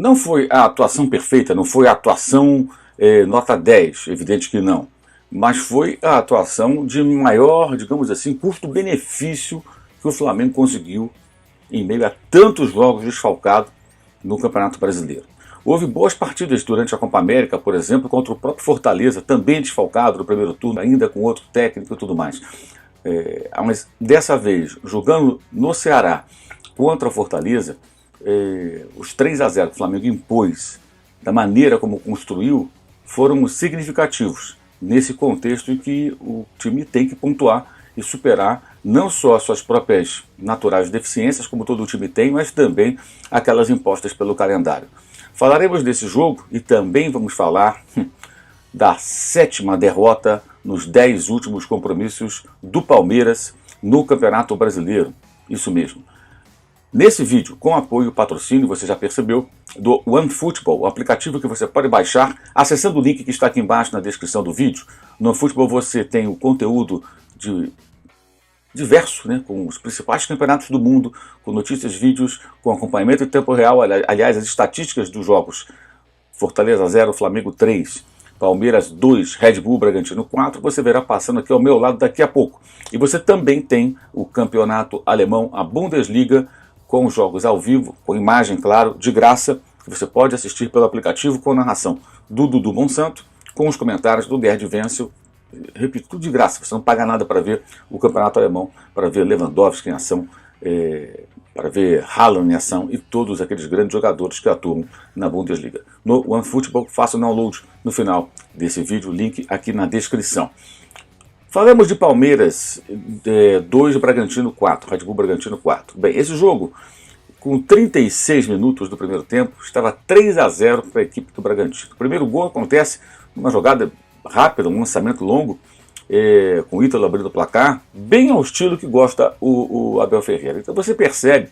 Não foi a atuação perfeita, não foi a atuação nota 10, evidente que não. Mas foi a atuação de maior, digamos assim, custo-benefício que o Flamengo conseguiu em meio a tantos jogos desfalcados no Campeonato Brasileiro. Houve boas partidas durante a Copa América, por exemplo, contra o próprio Fortaleza, também desfalcado no primeiro turno, ainda com outro técnico e tudo mais. Mas dessa vez, jogando no Ceará contra o Fortaleza, os 3-0 que o Flamengo impôs, da maneira como construiu, foram significativos nesse contexto em que o time tem que pontuar e superar não só as suas próprias naturais deficiências, como todo o time tem, mas também aquelas impostas pelo calendário. Falaremos desse jogo e também vamos falar da 7ª derrota nos 10 últimos compromissos do Palmeiras no Campeonato Brasileiro. Isso mesmo. Nesse vídeo, com apoio e patrocínio, você já percebeu, do OneFootball, o aplicativo que você pode baixar acessando o link que está aqui embaixo na descrição do vídeo. No OneFootball você tem o conteúdo diverso, né, com os principais campeonatos do mundo, com notícias, vídeos, com acompanhamento em tempo real, aliás, as estatísticas dos jogos. Fortaleza 0, Flamengo 3, Palmeiras 2, Red Bull Bragantino 4, você verá passando aqui ao meu lado daqui a pouco. E você também tem o campeonato alemão, a Bundesliga, com jogos ao vivo, com imagem, claro, de graça, que você pode assistir pelo aplicativo com a narração do Dudu Monsanto, com os comentários do Gerd Wenzel. Repito, tudo de graça, você não paga nada para ver o campeonato alemão, para ver Lewandowski em ação, para ver Haaland em ação e todos aqueles grandes jogadores que atuam na Bundesliga. No OneFootball, faça o download no final desse vídeo, link aqui na descrição. Falamos de Palmeiras 2, Bragantino 4, Red Bull Bragantino 4. Bem, esse jogo, com 36 minutos do primeiro tempo, estava 3-0 para a equipe do Bragantino. O primeiro gol acontece numa jogada rápida, um lançamento longo, com o Ítalo abrindo o placar, bem ao estilo que gosta o Abel Ferreira. Então você percebe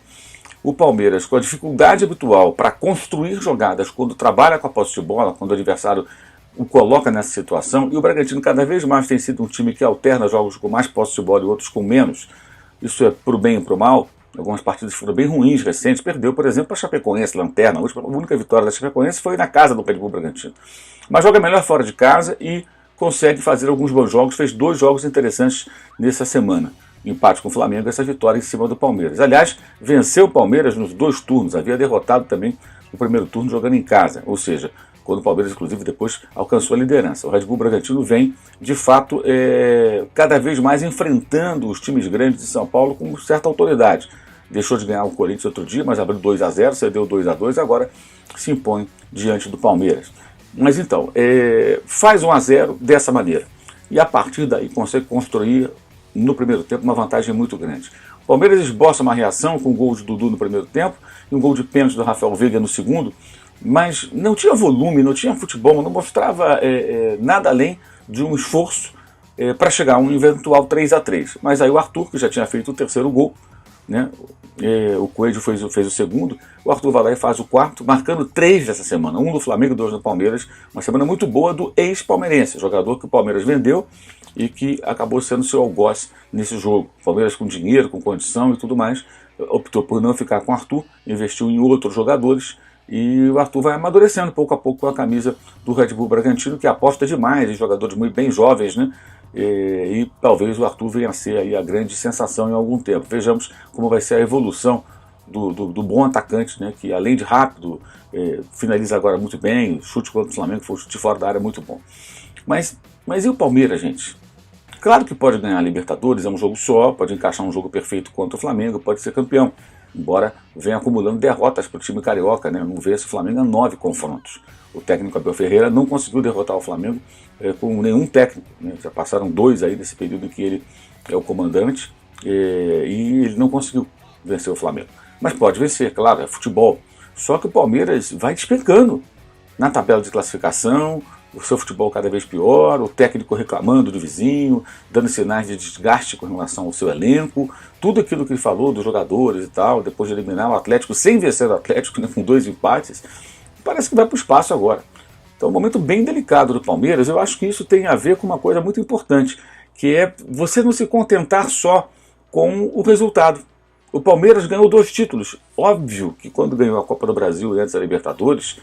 o Palmeiras com a dificuldade habitual para construir jogadas quando trabalha com a posse de bola, quando o adversário o coloca nessa situação, e o Bragantino cada vez mais tem sido um time que alterna jogos com mais posse de bola e outros com menos. Isso é pro bem e pro mal. Algumas partidas foram bem ruins, recentes. Perdeu, por exemplo, a Chapecoense, Lanterna. A única vitória da Chapecoense foi na casa do Red Bull Bragantino. Mas joga melhor fora de casa e consegue fazer alguns bons jogos. Fez 2 jogos interessantes nessa semana. Empate com o Flamengo, essa vitória em cima do Palmeiras. Aliás, venceu o Palmeiras nos 2 turnos. Havia derrotado também no primeiro turno jogando em casa. Ou seja, quando o Palmeiras, inclusive, depois alcançou a liderança. O Red Bull Bragantino vem, de fato, cada vez mais enfrentando os times grandes de São Paulo com certa autoridade. Deixou de ganhar o Corinthians outro dia, mas abriu 2-0, cedeu 2-2, agora se impõe diante do Palmeiras. Mas então, faz 1-0 dessa maneira. E a partir daí consegue construir, no primeiro tempo, uma vantagem muito grande. O Palmeiras esboça uma reação com um gol de Dudu no primeiro tempo e um gol de pênalti do Rafael Veiga no segundo, mas não tinha volume, não tinha futebol, não mostrava nada além de um esforço para chegar a um eventual 3-3. Mas aí o Arthur, que já tinha feito o terceiro gol, né, o Coelho fez o segundo, o Arthur vai lá e faz o quarto, marcando 3 dessa semana, 1 do Flamengo e 2 do Palmeiras. Uma semana muito boa do ex-palmeirense, jogador que o Palmeiras vendeu e que acabou sendo seu algoz nesse jogo. O Palmeiras com dinheiro, com condição e tudo mais, optou por não ficar com o Arthur, investiu em outros jogadores. E o Arthur vai amadurecendo pouco a pouco com a camisa do Red Bull Bragantino, que aposta demais em jogadores muito bem jovens, né? E talvez o Arthur venha a ser aí a grande sensação em algum tempo. Vejamos como vai ser a evolução do bom atacante, né? Que além de rápido, finaliza agora muito bem, o chute contra o Flamengo foi um chute fora da área muito bom. Mas e o Palmeiras, gente? Claro que pode ganhar a Libertadores, é um jogo só, pode encaixar um jogo perfeito contra o Flamengo, pode ser campeão. Embora venha acumulando derrotas para o time carioca, né? Não vence o Flamengo a 9 confrontos. O técnico Abel Ferreira não conseguiu derrotar o Flamengo com nenhum técnico, né? Já passaram 2 aí nesse período em que ele é o comandante e ele não conseguiu vencer o Flamengo. Mas pode vencer, claro, é futebol. Só que o Palmeiras vai despencando na tabela de classificação, o seu futebol cada vez pior, o técnico reclamando do vizinho, dando sinais de desgaste com relação ao seu elenco, tudo aquilo que ele falou dos jogadores e tal, depois de eliminar o Atlético sem vencer o Atlético, né, com 2 empates, parece que vai para o espaço agora. Então é um momento bem delicado do Palmeiras. Eu acho que isso tem a ver com uma coisa muito importante, que é você não se contentar só com o resultado. O Palmeiras ganhou 2 títulos. Óbvio que quando ganhou a Copa do Brasil e antes a Libertadores,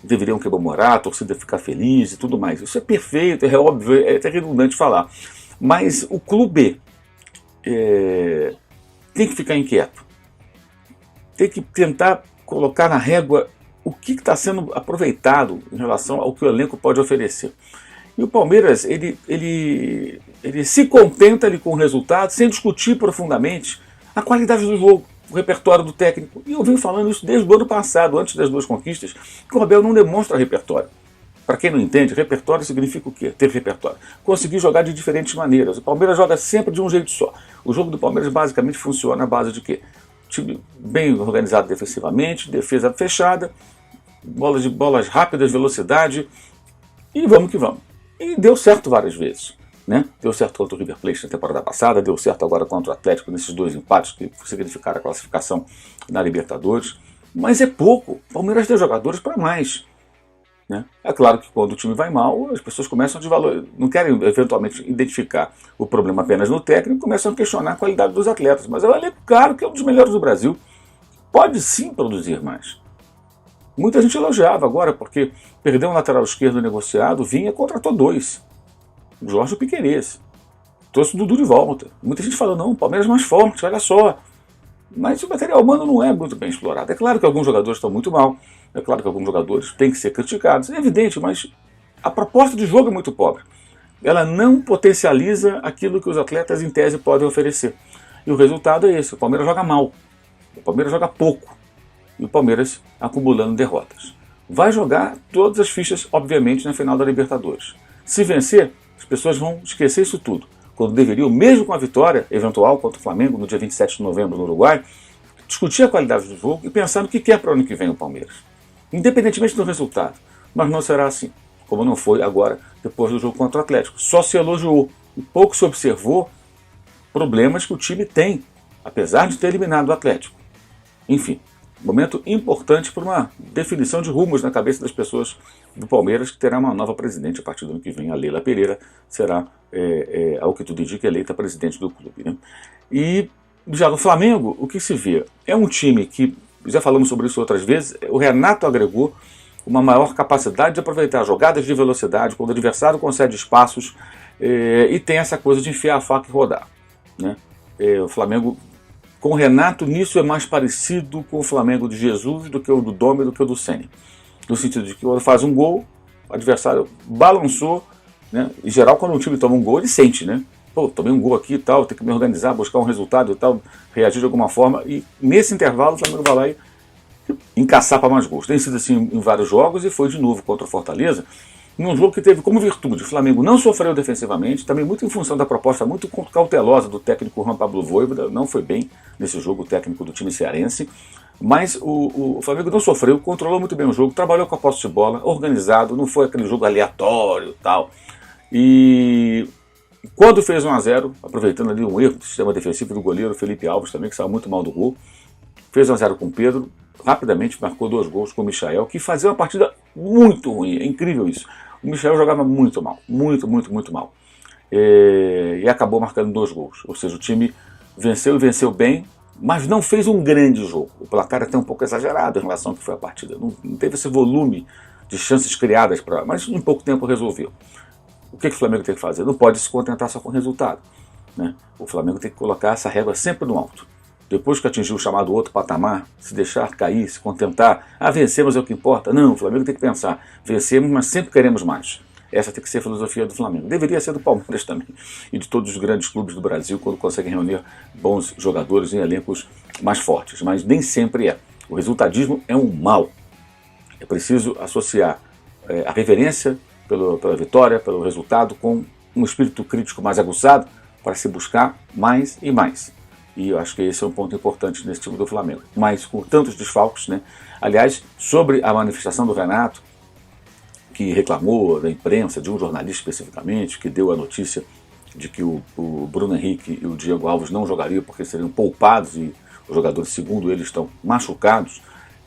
deveriam comemorar, a torcida ficar feliz e tudo mais. Isso é perfeito, é óbvio, é até redundante falar. Mas o clube tem que ficar inquieto. Tem que tentar colocar na régua o que está sendo aproveitado em relação ao que o elenco pode oferecer. E o Palmeiras, ele se contenta ali com o resultado, sem discutir profundamente a qualidade do jogo, o repertório do técnico. E eu venho falando isso desde o ano passado, antes das 2 conquistas, que o Abel não demonstra repertório. Para quem não entende, repertório significa o quê? Ter repertório. Conseguir jogar de diferentes maneiras. O Palmeiras joga sempre de um jeito só. O jogo do Palmeiras basicamente funciona à base de quê? Time bem organizado defensivamente, defesa fechada, bolas rápidas, velocidade, e vamos que vamos. E deu certo várias vezes. Né? Deu certo contra o River Plate na temporada passada, deu certo agora contra o Atlético nesses 2 empates que significaram a classificação na Libertadores. Mas é pouco. O Palmeiras tem jogadores para mais. Né? É claro que quando o time vai mal, as pessoas começam a desvalorizar, não querem eventualmente identificar o problema apenas no técnico, começam a questionar a qualidade dos atletas. Mas é um elenco caro, que é um dos melhores do Brasil. Pode sim produzir mais. Muita gente elogiava agora, porque perdeu um lateral esquerdo negociado, Vinha contratou 2. Jorge Piquerez. Trouxe o Dudu de volta. Muita gente fala, não, o Palmeiras é mais forte, olha só. Mas o material humano não é muito bem explorado. É claro que alguns jogadores estão muito mal, é claro que alguns jogadores têm que ser criticados, é evidente, mas a proposta de jogo é muito pobre. Ela não potencializa aquilo que os atletas em tese podem oferecer. E o resultado é esse, o Palmeiras joga mal, o Palmeiras joga pouco, e o Palmeiras acumulando derrotas. Vai jogar todas as fichas, obviamente, na final da Libertadores. Se vencer, as pessoas vão esquecer isso tudo. Quando deveriam, mesmo com a vitória eventual contra o Flamengo no dia 27 de novembro no Uruguai, discutir a qualidade do jogo e pensar no que quer para o ano que vem o Palmeiras. Independentemente do resultado. Mas não será assim, como não foi agora, depois do jogo contra o Atlético. Só se elogiou e pouco se observou problemas que o time tem, apesar de ter eliminado o Atlético. Enfim, momento importante para uma definição de rumos na cabeça das pessoas do Palmeiras, que terá uma nova presidente a partir do ano que vem. A Leila Pereira será, ao que tudo indica, eleita presidente do clube. Né? E já no Flamengo, o que se vê? É um time que, já falamos sobre isso outras vezes, o Renato agregou uma maior capacidade de aproveitar jogadas de velocidade, quando o adversário concede espaços, e tem essa coisa de enfiar a faca e rodar. Né? O Flamengo, com o Renato, nisso é mais parecido com o Flamengo de Jesus do que o do Dome, do que o do Ceni. No sentido de que quando faz um gol, o adversário balançou, né? Em geral, quando um time toma um gol, ele sente, né? Pô, tomei um gol aqui e tal, tem que me organizar, buscar um resultado e tal, reagir de alguma forma. E nesse intervalo, o Flamengo vai lá e encaçapa mais gols. Tem sido assim em vários jogos e foi de novo contra o Fortaleza, num jogo que teve como virtude: o Flamengo não sofreu defensivamente, também muito em função da proposta muito cautelosa do técnico Juan Pablo Voivoda. Não foi bem nesse jogo o técnico do time cearense, mas o Flamengo não sofreu, controlou muito bem o jogo, trabalhou com a posse de bola, organizado, não foi aquele jogo aleatório e tal. E quando fez 1-0, aproveitando ali um erro do sistema defensivo do goleiro Felipe Alves também, que saiu muito mal do gol, fez 1-0 com o Pedro, rapidamente marcou 2 gols com o Michael, que fazia uma partida muito ruim, é incrível isso. O Michael jogava muito mal, muito mal. E acabou marcando 2 gols, ou seja, o time venceu e venceu bem, mas não fez um grande jogo. O placar é até um pouco exagerado em relação ao que foi a partida, não teve esse volume de chances criadas, mas em pouco tempo resolveu. O que o Flamengo tem que fazer? Não pode se contentar só com o resultado. Né? O Flamengo tem que colocar essa régua sempre no alto. Depois que atingiu o chamado outro patamar, se deixar cair, se contentar, vencemos é o que importa. Não, o Flamengo tem que pensar, vencemos, mas sempre queremos mais. Essa tem que ser a filosofia do Flamengo. Deveria ser do Palmeiras também, e de todos os grandes clubes do Brasil, quando conseguem reunir bons jogadores em elencos mais fortes. Mas nem sempre é. O resultadismo é um mal. É preciso associar a reverência pela vitória, pelo resultado, com um espírito crítico mais aguçado, para se buscar mais e mais. E eu acho que esse é um ponto importante nesse time do Flamengo. Mas com tantos desfalques, né? Aliás, sobre a manifestação do Renato, que reclamou da imprensa, de um jornalista especificamente, que deu a notícia de que o Bruno Henrique e o Diego Alves não jogariam porque seriam poupados e os jogadores, segundo ele, estão machucados.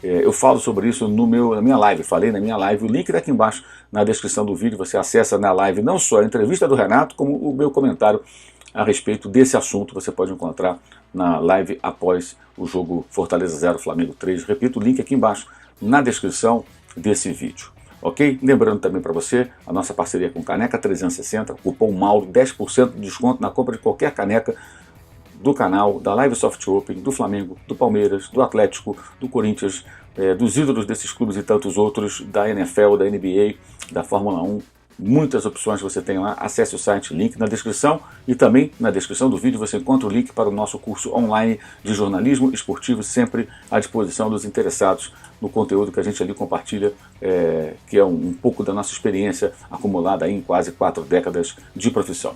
Eu falo sobre isso na minha live, falei na minha live, o link está aqui embaixo na descrição do vídeo, você acessa na live não só a entrevista do Renato, como o meu comentário a respeito desse assunto você pode encontrar na live após o jogo Fortaleza 0, Flamengo 3. Repito, o link aqui embaixo na descrição desse vídeo. Ok? Lembrando também para você a nossa parceria com Caneca 360, cupom Mauro, 10% de desconto na compra de qualquer caneca do canal, da Live Soft Open, do Flamengo, do Palmeiras, do Atlético, do Corinthians, dos ídolos desses clubes e tantos outros, da NFL, da NBA, da Fórmula 1. Muitas opções você tem lá, acesse o site, link na descrição, e também na descrição do vídeo você encontra o link para o nosso curso online de jornalismo esportivo, sempre à disposição dos interessados no conteúdo que a gente ali compartilha, que é um pouco da nossa experiência acumulada aí em quase 4 décadas de profissão.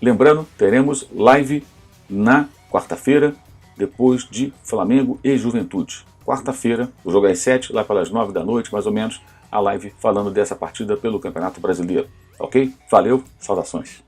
Lembrando, teremos live na quarta-feira, depois de Flamengo e Juventude. Quarta-feira, o jogo é às 7, lá pelas 9 da noite, mais ou menos, a live falando dessa partida pelo Campeonato Brasileiro. Ok? Valeu, saudações!